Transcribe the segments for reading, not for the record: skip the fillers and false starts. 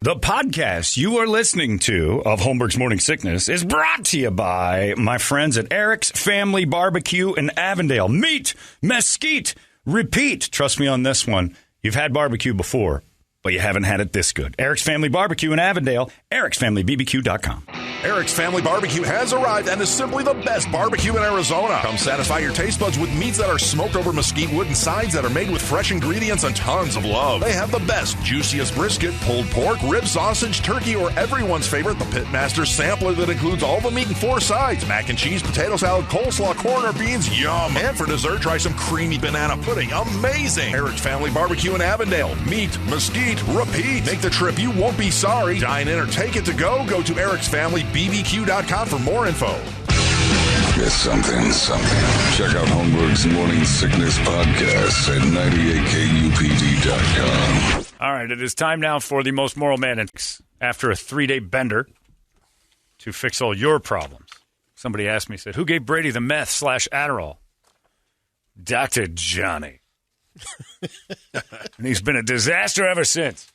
The podcast you are listening to of Holmberg's Morning Sickness is brought to you by my friends at Eric's Family Barbecue in Avondale. Meet, mesquite, repeat. Trust me on this one. You've had barbecue before, but you haven't had it this good. Eric's Family Barbecue in Avondale, ericsfamilybbq.com. Eric's Family Barbecue has arrived and is simply the best barbecue in Arizona. Come satisfy your taste buds with meats that are smoked over mesquite wood and sides that are made with fresh ingredients and tons of love. They have the best, juiciest brisket, pulled pork, rib sausage, turkey, or everyone's favorite, the Pitmaster sampler that includes all the meat and 4 sides, mac and cheese, potato salad, coleslaw, corn, or beans, yum. And for dessert, try some creamy banana pudding, amazing. Eric's Family Barbecue in Avondale. Meat, mesquite, repeat. Make the trip, you won't be sorry. Dine in or take it to go. Go to ericsfamilybbq.com for more info. It's something. Check out Holmberg's Morning Sickness Podcast at 98kupd.com. All right, it is time now for the most moral man after a 3-day bender to fix all your problems. Somebody asked me, said, who gave Brady the meth/Adderall? Dr. Johnny. And he's been a disaster ever since.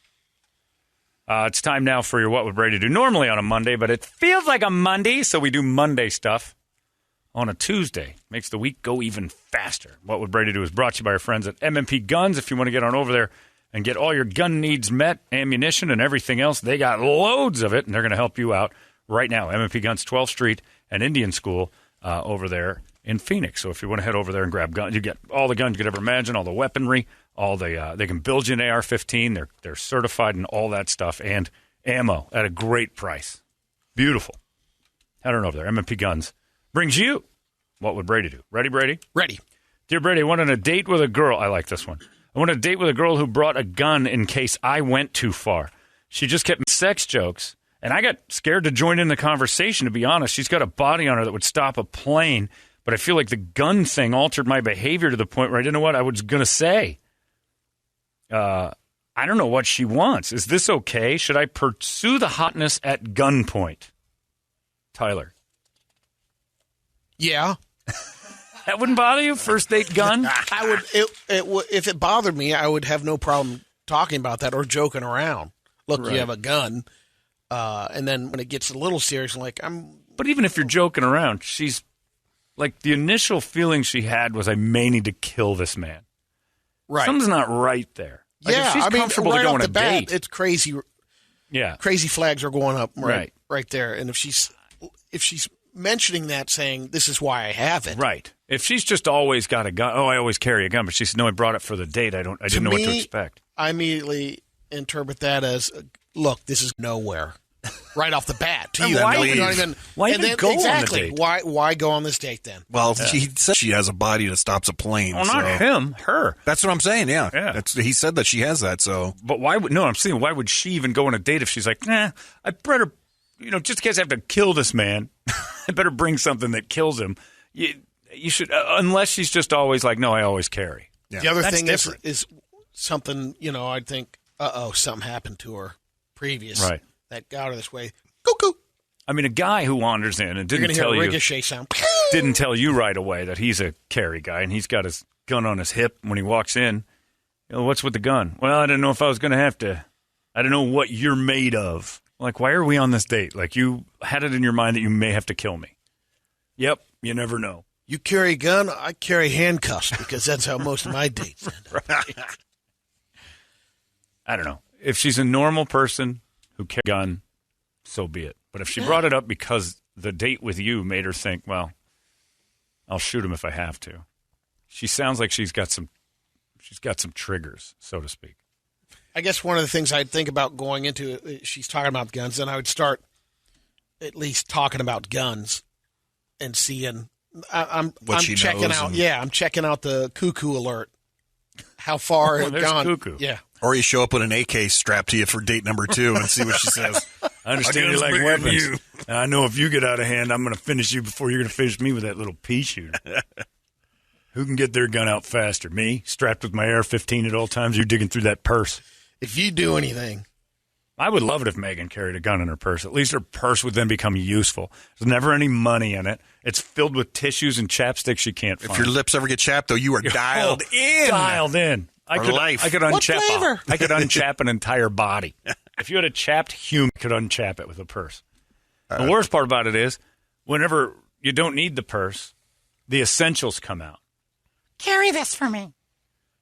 It's time now for your What Would Brady Do? Normally on a Monday, but it feels like a Monday, so we do Monday stuff on a Tuesday. Makes the week go even faster. What Would Brady Do is brought to you by our friends at M&P Guns. If you want to get on over there and get all your gun needs met, ammunition and everything else, they got loads of it, and they're going to help you out right now. M&P Guns, 12th Street and Indian School over there in Phoenix. So if you want to head over there and grab guns, you get all the guns you could ever imagine, all the weaponry, all the they can build you an AR-15. They're certified and all that stuff, and ammo at a great price. Beautiful. Head on over there. M&P Guns brings you What Would Brady Do? Ready, Brady? Ready. Dear Brady, I went on a date with a girl. I like this one. I went on a date with a girl who brought a gun in case I went too far. She just kept sex jokes, and I got scared to join in the conversation, to be honest. She's got a body on her that would stop a plane, but I feel like the gun thing altered my behavior to the point where I didn't know what I was going to say. I don't know what she wants. Is this okay? Should I pursue the hotness at gunpoint? Tyler. Yeah. That wouldn't bother you? First date gun? I would. If it bothered me, I would have no problem talking about that or joking around. Look, Right. You have a gun, and then when it gets a little serious, But even if you're joking around, she's like, the initial feeling she had was, I may need to kill this man. right. Something's not right there. Like, if she's comfortable right to go off on the a bat, date. it's crazy. Yeah. Crazy flags are going up Right. right there. And if she's mentioning that, saying this is why I have it, Right. If she's just always got a gun, I always carry a gun, but she said, no, I brought it for the date. I didn't know what to expect. I immediately interpret that as, look, this is nowhere. Right off the bat to you. Why No, even- not even, why and even then, go on the exactly, date? Why go on this date then? Well, he said she has a body that stops a plane. Well, not him, her. That's what I'm saying, yeah. Yeah. He said that she has that, so. But I'm saying, why would she even go on a date if she's like, nah, I better, just in case I have to kill this man, I better bring something that kills him. You should, unless she's just always like, no, I always carry. Yeah. The other That's thing different. is something, I'd think, something happened to her previous. Right. That got her this way. Cuckoo. I mean, a guy who wanders in and You're didn't going to hear tell a you, ricochet sound. didn't tell you right away that he's a carry guy and he's got his gun on his hip when he walks in. What's with the gun? Well, I didn't know if I was going to have to. I don't know what you're made of. Like, why are we on this date? Like, you had it in your mind that you may have to kill me. Yep, you never know. You carry a gun, I carry handcuffs because that's how most of my dates end. Right. I don't know. If she's a normal person who carries a gun, so be it. But if she brought it up because the date with you made her think, well, I'll shoot him if I have to. She sounds like she's got some triggers, so to speak. I guess one of the things I'd think about going into, she's talking about guns, and I would start at least talking about guns and seeing. I'm she checking knows out. and- Yeah, I'm checking out the cuckoo alert. How far it there's gone? cuckoo. Yeah. Or you show up with an AK strapped to you for date number 2 and see what she says. I understand you like weapons. And I know if you get out of hand, I'm going to finish you before you're going to finish me with that little pea shooter. Who can get their gun out faster? Me, strapped with my AR-15 at all times. You're digging through that purse. If you do anything, I would love it if Megan carried a gun in her purse. At least her purse would then become useful. There's never any money in it. It's filled with tissues and chapsticks she can't find. If your lips ever get chapped, though, you are dialed in. Dialed in. I For could life. unchap. What flavor? I could unchap an entire body. If you had a chapped human, you could unchap it with a purse. The worst part about it is, whenever you don't need the purse, the essentials come out. Carry this for me.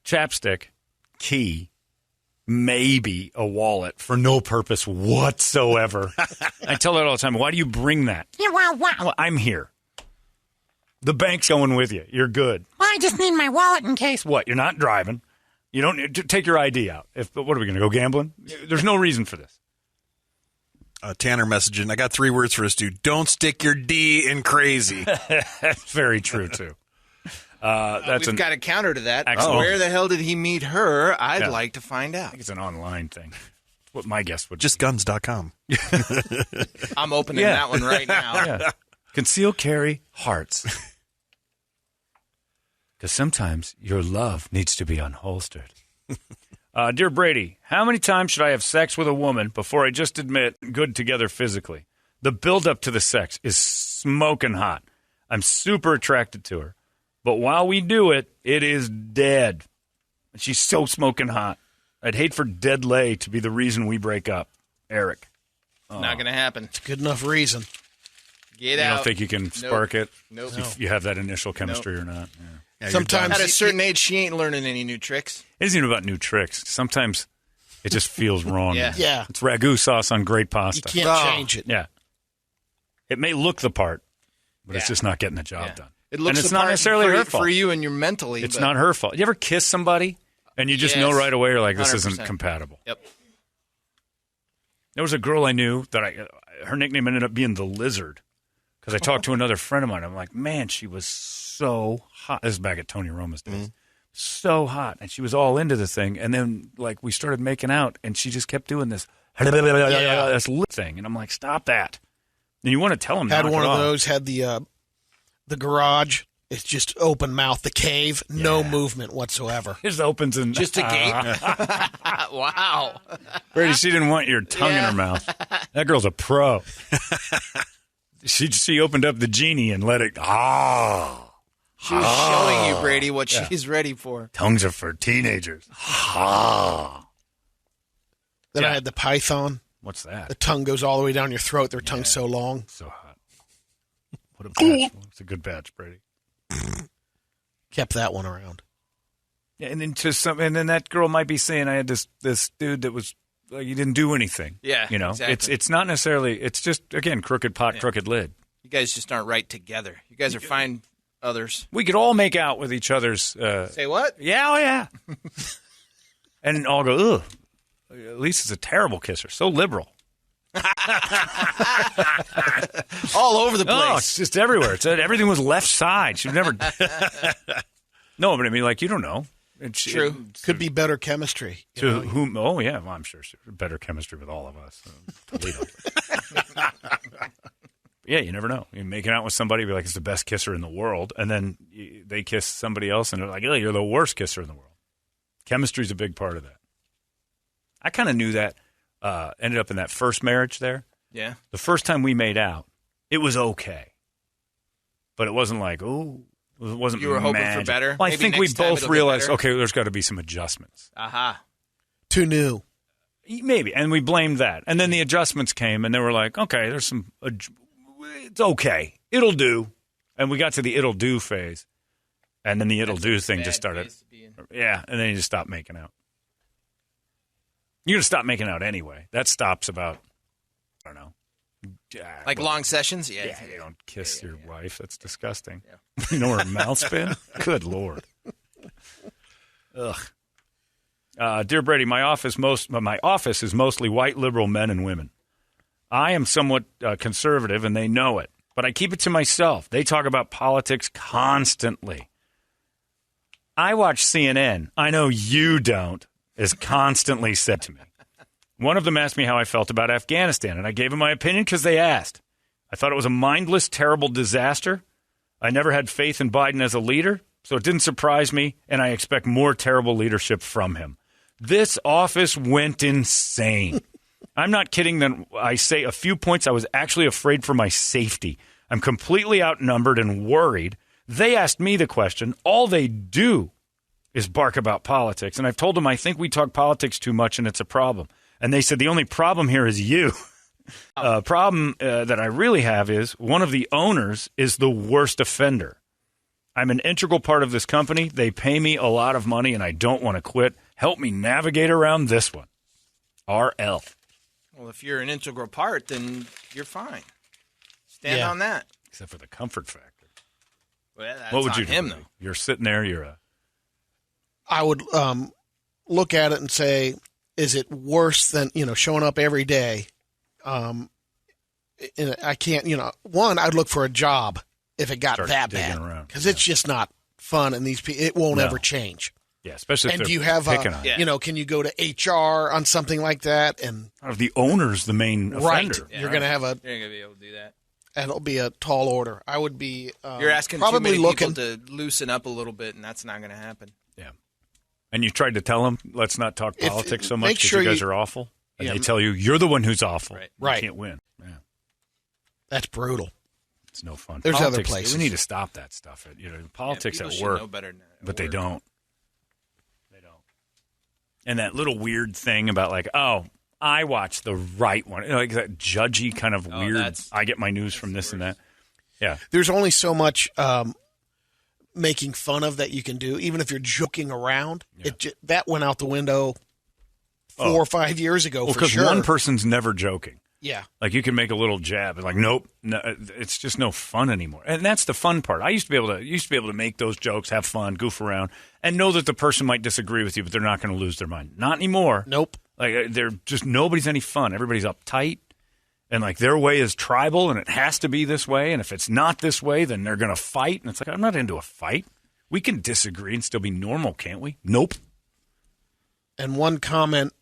Chapstick, key, maybe a wallet for no purpose whatsoever. I tell it all the time. Why do you bring that? Yeah, well, I'm here. The bank's going with you. You're good. Well, I just need my wallet in case. What? You're not driving. You don't need to take your ID out. What are we going to go gambling? There's no reason for this. Tanner messaging. I got 3 words for us, dude. Don't stick your D in crazy. That's very true, too. We've got a counter to that. Excellent. Where the hell did he meet her? I'd like to find out. I think it's an online thing. That's what my guess would be. Just guns.com. I'm opening that one right now. Yeah. Conceal carry hearts. Because sometimes your love needs to be unholstered. Dear Brady, how many times should I have sex with a woman before I just admit good together physically? The build-up to the sex is smoking hot. I'm super attracted to her. But while we do it, it is dead. She's so smoking hot. I'd hate for dead lay to be the reason we break up. Eric. Not going to happen. It's a good enough reason. Get out. You don't think you can spark it? Nope. If you have that initial chemistry or not? Yeah. Sometimes At a certain age, she ain't learning any new tricks. It isn't even about new tricks. Sometimes it just feels wrong. Yeah. It's ragu sauce on great pasta. You can't change it. Yeah. It may look the part, but it's just not getting the job done. It looks and it's the not part necessarily her fault. for you and your mentally. It's not her fault. You ever kiss somebody and you just know right away, you're like, this 100%. isn't compatible. Yep. There was a girl I knew that her nickname ended up being the Lizard because I talked to another friend of mine. I'm like, man, she was so hot. This is back at Tony Roma's days. So hot. And she was all into the thing. And then, like, we started making out, and she just kept doing this lip thing. And I'm like, stop that. And you want to tell him Had knock one it of off. those, had the garage. It's just open mouth, the cave, no movement whatsoever. It just opens and... Just a gate? Wow. Brady, she didn't want your tongue in her mouth. That girl's a pro. She opened up the genie and let it... She was showing you, Brady, what she's ready for. Tongues are for teenagers. Then I had the python. What's that? The tongue goes all the way down your throat. Their tongue's so long. So hot. What a batch. It's a good batch, Brady. Kept that one around. Yeah, and then that girl might be saying, I had this dude that was like, he didn't do anything. Yeah, you know, exactly. it's not necessarily. It's just again crooked pot, crooked lid. You guys just aren't right together. You guys are fine. Others. We could all make out with each other's. Say what? Yeah, oh yeah. And all go, ugh. At least it's a terrible kisser. So liberal. All over the place. Oh, it's just everywhere. Everything was left side. She'd never. No, but I mean, like, you don't know. It's true. Could be better chemistry. To whom? Oh, yeah. Well, I'm sure better chemistry with all of us. Toledo. Yeah, you never know. You're making out with somebody, be like, it's the best kisser in the world. And then they kiss somebody else, and they're like, oh, you're the worst kisser in the world. Chemistry's a big part of that. I kind of knew that. Ended up in that first marriage there. Yeah. The first time we made out, it was okay. But it wasn't like, oh, it wasn't You were hoping magic. for better? Well, I Maybe think we next time both it'll get realized, better? okay, there's got to be some adjustments. Aha. Too new. Maybe. And we blamed that. And then the adjustments came, and they were like, okay, there's some, it's okay. It'll do. And we got to the it'll do phase. And then the it'll do thing just started. Yeah, and then you just stopped making out. You're going to stop making out anyway. That stops about, I don't know. Like long sessions? Yeah. Yeah, you don't kiss your wife. That's disgusting. Yeah. You know where her mouth's been? Good Lord. Ugh. Dear Brady, my office is mostly white liberal men and women. I am somewhat conservative, and they know it. But I keep it to myself. They talk about politics constantly. I watch CNN. I know you don't, is constantly said to me. One of them asked me how I felt about Afghanistan, and I gave him my opinion because they asked. I thought it was a mindless, terrible disaster. I never had faith in Biden as a leader, so it didn't surprise me, and I expect more terrible leadership from him. This office went insane. I'm not kidding when I say a few points I was actually afraid for my safety. I'm completely outnumbered and worried. They asked me the question. All they do is bark about politics. And I've told them I think we talk politics too much and it's a problem. And they said the only problem here is you. Problem that I really have is one of the owners is the worst offender. I'm an integral part of this company. They pay me a lot of money, and I don't want to quit. Help me navigate around this one. RL. Well, if you're an integral part, then you're fine. Stand on that. Except for the comfort factor. Well, that's What would you on him, do? though. You're sitting there. I would look at it and say, is it worse than showing up every day? I can't. One, I'd look for a job if it got Start that digging bad, around. because it's just not fun, and these people, it won't ever change. Yeah, especially if And they're do you have picking on you. can you go to HR on something like that? And If the owner's the main offender. you're going to have You're not going to be able to do that. and it'll be a tall order. I would be. You're asking probably too many looking. people to loosen up a little bit, and that's not going to happen. Yeah. And you tried to tell them, let's not talk If- politics so make much because sure you guys you- are awful. And Yeah. they tell you, you're the one who's awful. Right. You Right. can't win. Yeah. That's brutal. It's no fun. There's other Politics, places. We need to stop that stuff. Politics people at should work, know better than that at but they work. don't. They don't. And that little weird thing about I watch the right one. Like that judgy kind of weird. that's- I get my news from this and that. Yeah. There's only so much making fun of that you can do, even if you're joking around. That went out the window 4 or 5 years ago Well, for because sure. one person's never joking. Yeah. Like you can make a little jab and nope, no, it's just no fun anymore. And that's the fun part. I used to be able to make those jokes, have fun, goof around, and know that the person might disagree with you, but they're not going to lose their mind. Not anymore. Nope. Like they're just nobody's any fun. Everybody's uptight, and their way is tribal, and it has to be this way. And if it's not this way, then they're going to fight. And it's I'm not into a fight. We can disagree and still be normal, can't we? Nope. And one comment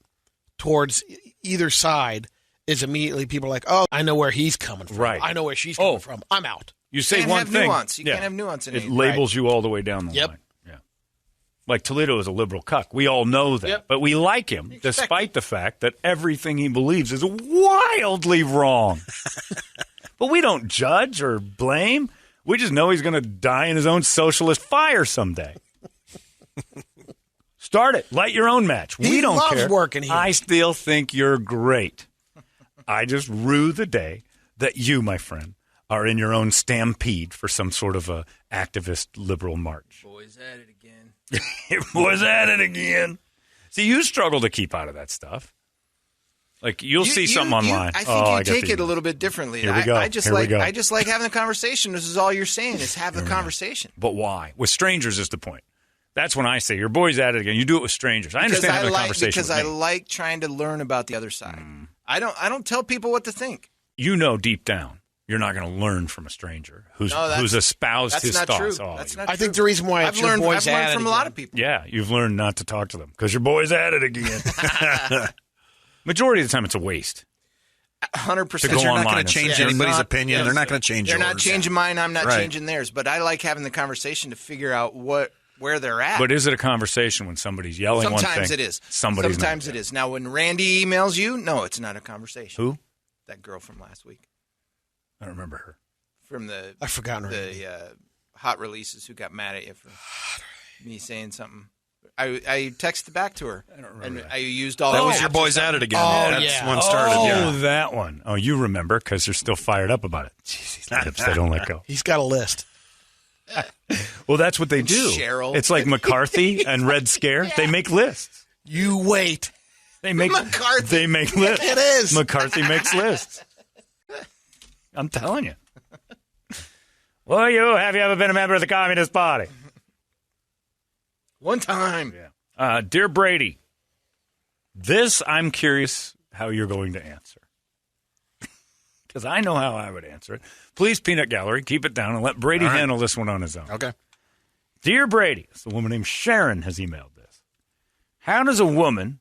towards either side is immediately people are like, oh, I know where he's coming from. Right. I know where she's coming from. I'm out. You say Can't one have thing. nuance. You can't have nuance in it. it. Labels you all the way down the Yep. line. Yeah. Like Toledo is a liberal cuck. We all know that. Yep. But we like him despite the fact that everything he believes is wildly wrong. But we don't judge or blame. We just know he's going to die in his own socialist fire someday. Start it. Light your own match. He We don't loves care. working here. I still think you're great. I just rue the day that you, my friend, are in your own stampede for some sort of a activist liberal march. Boys at it again. It was at it again. See, you struggle to keep out of that stuff. Like you'll see something online. I think I you got take the- it a little bit differently. Here we go. I just Here we like go. I just like having a conversation. This is all you're saying is have a conversation. But why? With strangers is the point. That's when I say your boy's at it again. You do it with strangers. I understand having a conversation because with I me. like trying to learn about the other side. I don't tell people what to think. You know deep down you're not going to learn from a stranger who's espoused That's his not thoughts. true. Oh, That's you- not I think true. the reason why I've it's your learned, boys I've learned at it from a lot again. of people. Yeah, you've learned not to talk to them because your boy's at it again. Majority of the time, it's a waste. 100%. To go Because you're not online going and to change say, anybody's not- opinion. yes. They're not going to change They're yours. not changing mine. I'm not Right. changing theirs. But I like having the conversation to figure out where they're at. But is it a conversation when somebody's yelling one thing? Sometimes it is. Somebody's Sometimes not. it is. Now, when Randy emails you, no, it's not a conversation. Who? That girl from last week. I don't remember her. From the I've forgotten her name. the hot releases who got mad at you for me saying something. I texted back to her. I don't remember. And I used all That the was apps your or boys something. at it again. Oh, That's yeah. one started. Oh, Yeah. that one. Oh, you remember because you're still fired up about it. Jeez, these lips, they don't let go. He's got a list. Well, that's what they do. Cheryl. It's like McCarthy and Red Scare. They make lists. You wait. They make McCarthy. They make lists. It is. McCarthy makes lists. I'm telling you. Well, have you ever been a member of the Communist Party? One time. Dear Brady, this I'm curious how you're going to answer. Because I know how I would answer it. Please, Peanut Gallery, keep it down and let Brady handle this one on his own. Okay. Dear Brady, it's a woman named Sharon has emailed this. How does a woman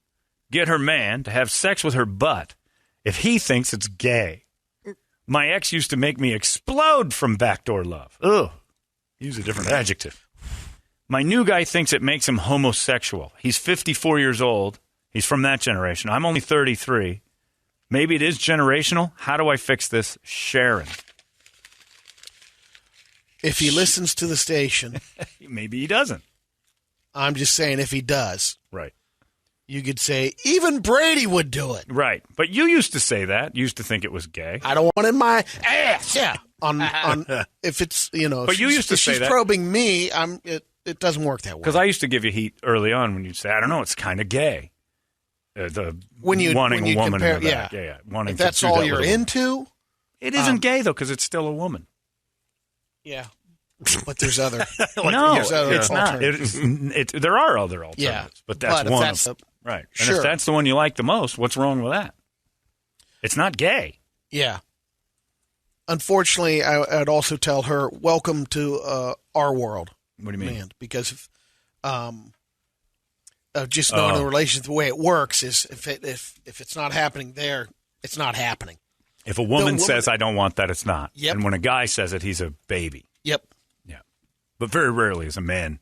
get her man to have sex with her butt if he thinks it's gay? My ex used to make me explode from backdoor love. Ugh. Use a different adjective. My new guy thinks it makes him homosexual. He's 54 years old. He's from that generation. I'm only 33. Maybe it is generational. How do I fix this? Sharon. If he listens to the station, Maybe he doesn't. I'm just saying if he does, Right. You could say, even Brady would do it. Right. But you used to say that. You used to think it was gay. I don't want it in my ass. Yeah. On if it's, But you used to say she's that. probing me, it doesn't work that way. Because I used to give you heat early on when you'd say, I don't know, it's kind of gay. When you wanting a woman compare, in the back. Yeah. Wanting if that's to do all that you're with a woman. into. It isn't gay, though, because it's still a woman. Yeah. But there's other. No, there's other it's not. alternatives. There are other alternatives. Yeah. But that's if one that's of them. Right. And Sure. if that's the one you like the most, what's wrong with that? It's not gay. Yeah. Unfortunately, I'd also tell her, welcome to our world. What do you mean? Man, because just knowing the relationship, the way it works is if it's not happening there, it's not happening. If a woman says, I don't want that, it's not. Yep. And when a guy says it, he's a baby. Yep. Yeah. But very rarely is a man,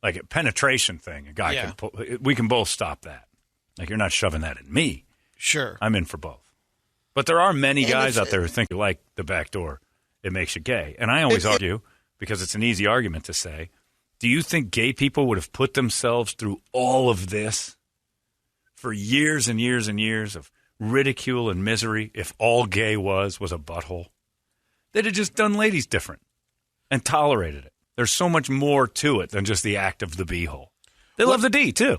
like a penetration thing, a guy can pull, we can both stop that. Like, you're not shoving that in me. Sure. I'm in for both. But there are many guys out there who think, like the back door, it makes you gay. And I always argue, because it's an easy argument to say, do you think gay people would have put themselves through all of this for years and years and years of ridicule and misery if all gay was a butthole? They'd have just done ladies different and tolerated it. There's so much more to it than just the act of the beehole. They love the D, too.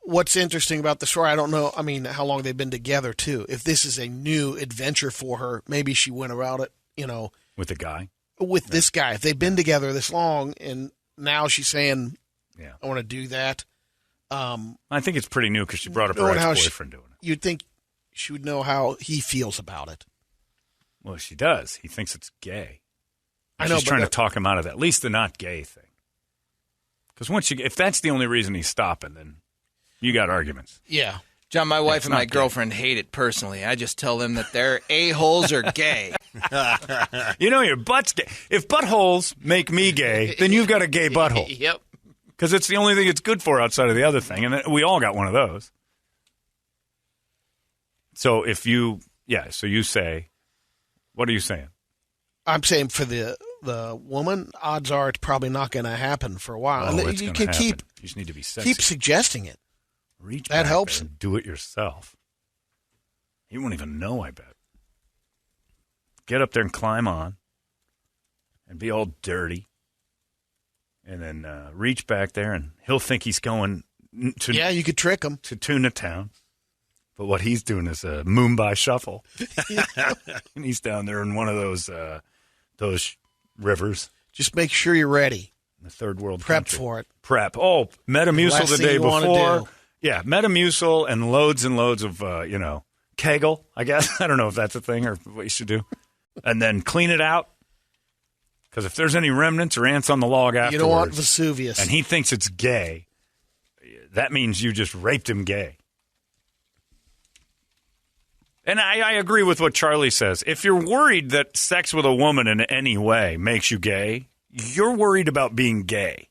What's interesting about the story, I don't know, I mean, how long they've been together, too. If this is a new adventure for her, maybe she went about it, With the guy? With this guy. If they've been together this long and now she's saying, I want to do that. I think it's pretty new because she brought up her ex-boyfriend doing it. You'd think she would know how he feels about it. Well, she does. He thinks it's gay. I know, she's trying to talk him out of that. At least the not gay thing. Because if that's the only reason he's stopping, then you got arguments. Yeah. John, my wife and my girlfriend hate it personally. I just tell them that their a-holes are gay. Your butt's gay. If buttholes make me gay, then you've got a gay butthole. Yep. Because it's the only thing it's good for outside of the other thing. And we all got one of those. So if you say, what are you saying? I'm saying for the woman, odds are it's probably not going to happen for a while. Oh, and it's you going can to happen. keep You just need to be sexy. keep suggesting it. Reach that back helps. and do it yourself. He won't even know, I bet. Get up there and climb on and be all dirty. And then reach back there, and he'll think he's going to... Yeah, you could trick him. To Tuna Town. But what he's doing is a Mumbai shuffle. And he's down there in one of those rivers. Just make sure you're ready. The third world Prep country. for it. Prep. Oh, Metamucil Last the thing day you wanna before. do. Yeah, Metamucil and loads of, Kegel, I guess. I don't know if that's a thing or what you should do. And then clean it out. Because if there's any remnants or ants on the log afterwards. You don't want Vesuvius. And he thinks it's gay, that means you just raped him gay. And I agree with what Charlie says. If you're worried that sex with a woman in any way makes you gay, you're worried about being gay.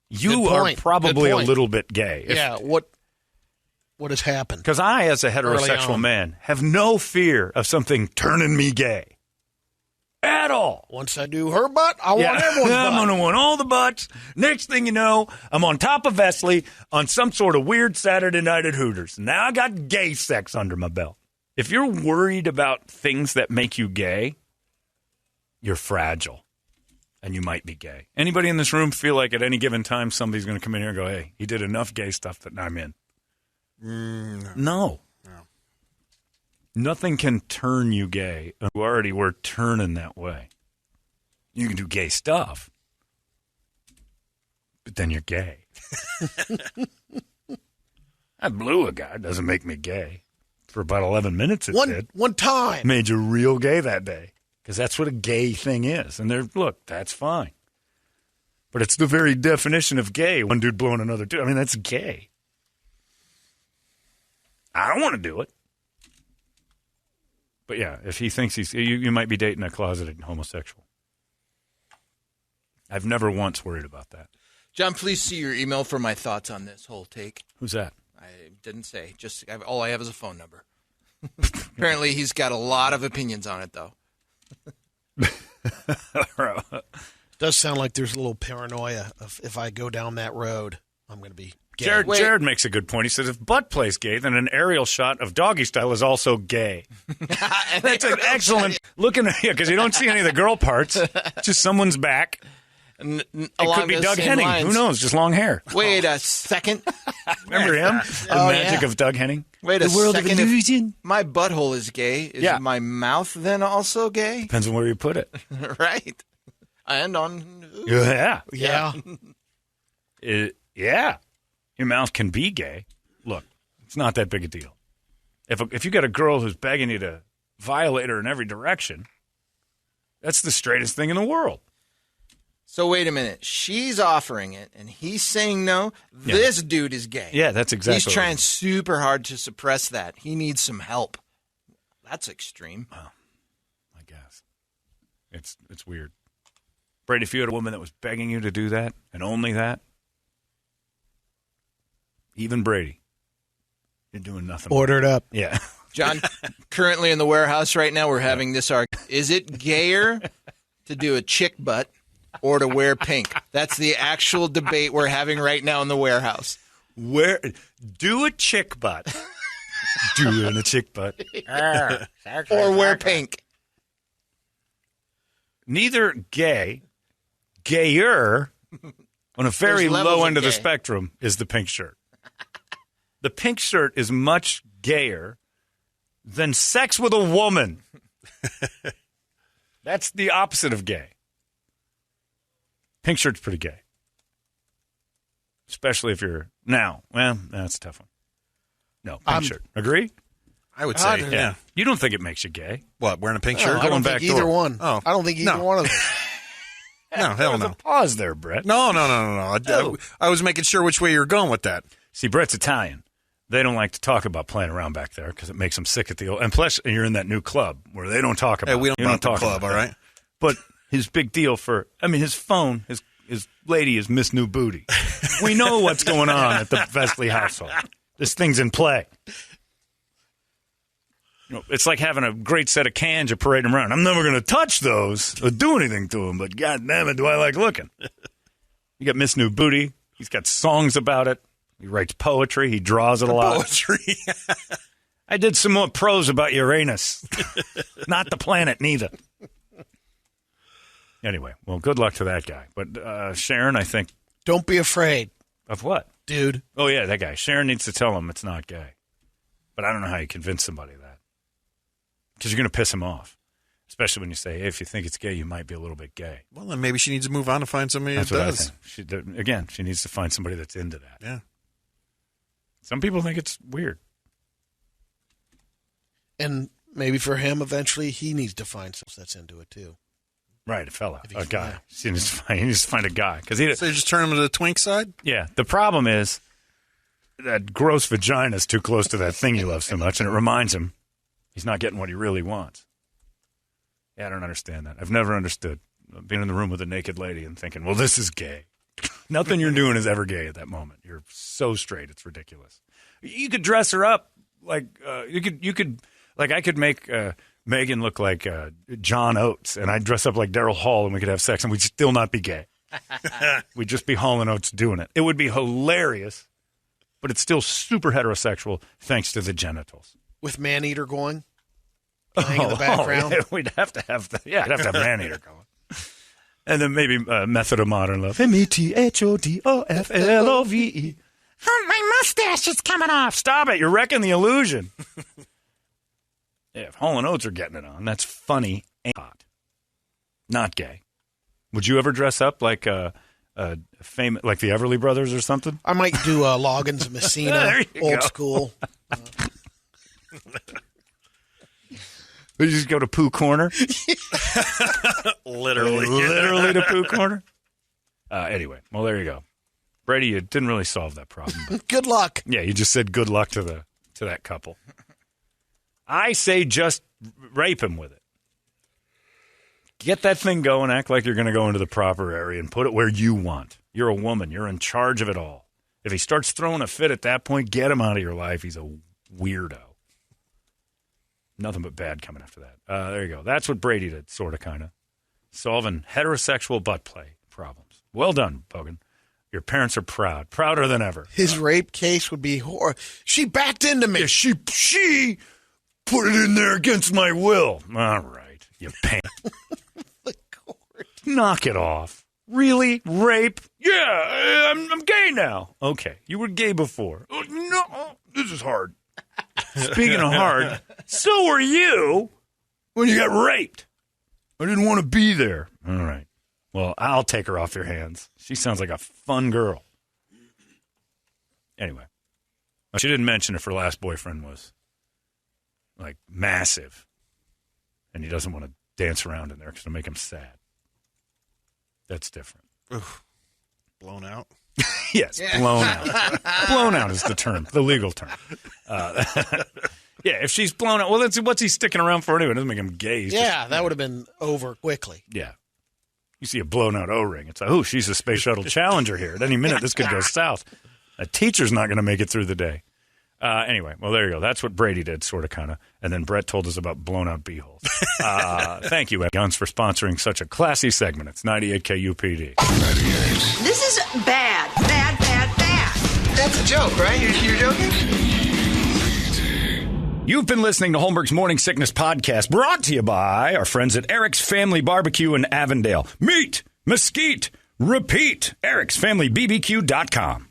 You are probably a little bit gay. Yeah, what has happened? Because I, as a heterosexual man, have no fear of something turning me gay. At all. Once I do her butt, I want everyone's butt. I'm going to want all the butts. Next thing you know, I'm on top of Vesley on some sort of weird Saturday night at Hooters. Now I got gay sex under my belt. If you're worried about things that make you gay, you're fragile. And you might be gay. Anybody in this room feel like at any given time somebody's going to come in here and go, hey, he did enough gay stuff that I'm in? No. Nothing can turn you gay. You already were turning that way. You can do gay stuff, but then you're gay. I blew a guy. Doesn't make me gay. For about 11 minutes it did. One time. Made you real gay that day. Because that's what a gay thing is. And look, that's fine. But it's the very definition of gay. One dude blowing another dude. I mean, that's gay. I don't want to do it. But yeah, if he thinks you might be dating a closeted homosexual. I've never once worried about that. John, please see your email for my thoughts on this whole take. Who's that? I didn't say. Just all I have is a phone number. Apparently, he's got a lot of opinions on it, though. Does sound like there's a little paranoia if I go down that road. I'm going to be gay. Jared makes a good point. He says if butt play's gay, then an aerial shot of doggy style is also gay. That's an excellent looking at because you don't see any of the girl parts, just someone's back. It could be Doug Henning. Lines. Who knows? Just long hair. Wait a second. Remember him? The magic of Doug Henning. Wait a second. If my butthole is gay, is my mouth then also gay? Depends on where you put it. Right. And on... Yeah. Yeah. Your mouth can be gay. Look, it's not that big a deal. If you got a girl who's begging you to violate her in every direction, that's the straightest thing in the world. So wait a minute. She's offering it, and he's saying no. Yeah. This dude is gay. Yeah, that's exactly. He's trying super hard to suppress that. He needs some help. That's extreme. Well, I guess it's weird. Brady, if you had a woman that was begging you to do that and only that, even Brady, you're doing nothing. Order it up. Yeah. John, currently in the warehouse right now, we're having this argument. Is it gayer to do a chick butt or to wear pink? That's the actual debate we're having right now in the warehouse. Do a chick butt. Doing a chick butt. Or wear pink. Neither gayer, on a very low end of the gay. spectrum, is the pink shirt. The pink shirt is much gayer than sex with a woman. That's the opposite of gay. Pink shirt's pretty gay. Especially if you're... Now, well, that's a tough one. No, pink shirt. Agree? I would say, yeah. You don't think it makes you gay? What, wearing a pink shirt? I don't think either one. Oh. I don't think either one of those. No, hell no. Pause there, Brett. No. I was making sure which way you were going with that. See, Brett's Italian. They don't like to talk about playing around back there because it makes them sick at the old... And plus, you're in that new club where they don't talk about Hey, we don't want the talk club, about all right? But his big deal his phone, his lady is Miss New Booty. We know what's going on at the Vestley household. This thing's in play. You know, it's like having a great set of cans you're parading around. I'm never going to touch those or do anything to them, but God damn it, do I like looking. You got Miss New Booty. He's got songs about it. He writes poetry. He draws it a lot. Poetry. I did some more prose about Uranus. Not the planet, neither. Anyway, well, good luck to that guy. But Sharon, I think... Don't be afraid. Of what? Dude. Oh, yeah, that guy. Sharon needs to tell him it's not gay. But I don't know how you convince somebody of that. Because you're going to piss him off. Especially when you say, hey, if you think it's gay, you might be a little bit gay. Well, then maybe she needs to move on to find somebody that does. Again, she needs to find somebody that's into that. Yeah. Some people think it's weird. And maybe for him, eventually, he needs to find someone that's into it, too. Right, a fella, a guy. He needs to find a guy. So you just turn him to the twink side? Yeah. The problem is that gross vagina is too close to that thing he loves so much, and it reminds him he's not getting what he really wants. Yeah, I don't understand that. I've never understood being in the room with a naked lady and thinking, well, this is gay. Nothing you're doing is ever gay at that moment. You're so straight, it's ridiculous. You could dress her up like I could make Megan look like John Oates, and I'd dress up like Daryl Hall, and we could have sex, and we'd still not be gay. We'd just be Hall and Oates doing it. It would be hilarious, but it's still super heterosexual thanks to the genitals. With Maneater going? Playing in the background? Yeah, we'd have to have Maneater going. And then maybe Method of Modern Love. METHODOFLOVE. Oh, my mustache is coming off. Stop it. You're wrecking the illusion. Yeah, if Hall & Oates are getting it on, that's funny and hot. Not gay. Would you ever dress up like like the Everly Brothers or something? I might do Loggins, Messina, old school. Would you just go to Pooh Corner? Literally to Pooh Corner? Anyway, well, there you go. Brady, you didn't really solve that problem. But good luck. Yeah, you just said good luck to that couple. I say just rape him with it. Get that thing going, act like you're going to go into the proper area and put it where you want. You're a woman. You're in charge of it all. If he starts throwing a fit at that point, get him out of your life. He's a weirdo. Nothing but bad coming after that. There you go. That's what Brady did, sort of, kind of. Solving heterosexual butt play problems. Well done, Bogan. Your parents are proud. Prouder than ever. His rape case would be horrible. She backed into me. Yeah, she put it in there against my will. All right, you pant. The court. Knock it off. Really? Rape? Yeah, I'm gay now. Okay, you were gay before. Oh, no, this is hard. Speaking of hard, so were you when you got raped. I didn't want to be there. All right. Well, I'll take her off your hands. She sounds like a fun girl. Anyway, she didn't mention if her last boyfriend was, like, massive. And he doesn't want to dance around in there because it'll make him sad. That's different. Oof. Blown out? Yes, blown out. Blown out is the term, the legal term. Yeah, if she's blown out, well, what's he sticking around for anyway? It doesn't make him gay. Yeah, that would have been over quickly. Yeah. You see a blown out O-ring. It's like, oh, she's a space shuttle Challenger here. At any minute, this could go south. A teacher's not going to make it through the day. Anyway, well, there you go. That's what Brady did, sort of, kind of. And then Brett told us about blown out beeholes. Thank you, Guns, for sponsoring such a classy segment. It's 98 KUPD. 98. This is bad. Bad, bad, bad. That's a joke, right? You're joking? You've been listening to Holmberg's Morning Sickness Podcast, brought to you by our friends at Eric's Family Barbecue in Avondale. Meet, mesquite, repeat. Eric'sFamilyBBQ.com.